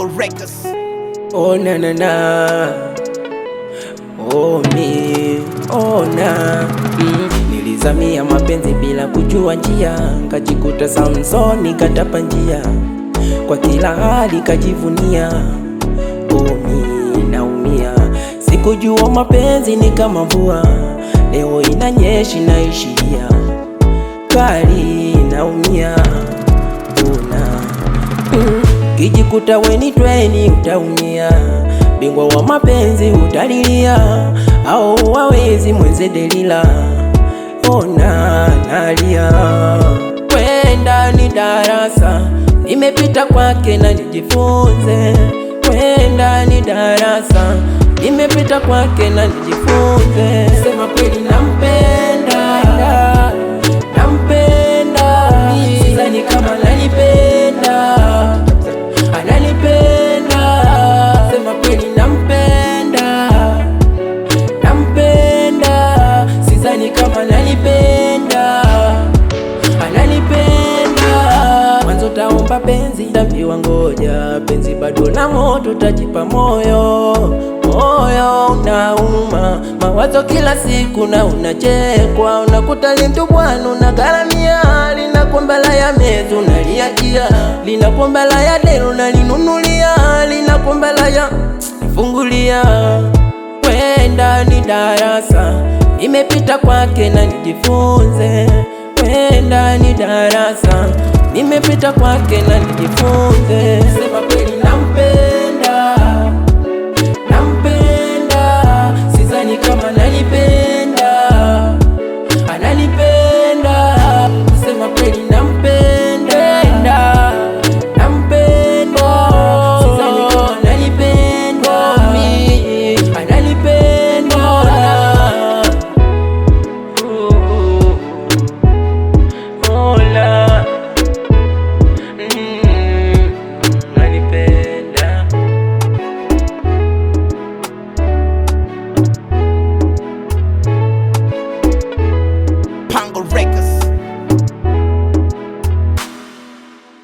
Global Records. Oh na na na, oh me, oh na Nilizamia mapenzi bila kujua njia, kajikuta Samsoni katapa njia, kwa kila hali kajivunia. Oh me, naumia, sikujua mapenzi ni kama mvua, leo inanyesha naishia kali, naumia. Kijikuta weni treni utaumia, bingwa wa mapenzi utalilia, au wawezi mwenze Delila. Ona nalia, kwenda ni darasa, nimepita kwake na nijifunze. Kwenda ni darasa, nimepita kwake na nijifunze. Sema kweli nampenda, nampenda, sidhani kama nanipenda, ananipenda. Sema kweli nampenda, nampenda, sidhani kama ananipenda, ananipenda. Mwanzo taomba penzi, taambiwa ngoja, penzi bado na moto, tajipa moyo. Moyo unauma, mawazo kila siku na unachekwa, unakuta lintu bwana unagaramia, linakombela ya mezu naliachia, linakombela ya delu nalinunulia, linakombela ya nifungulia. Kwenda ni darasa, nimepita kwake na nijifunze. Kwenda ni darasa, nimepita kwake na nijifunze. Sema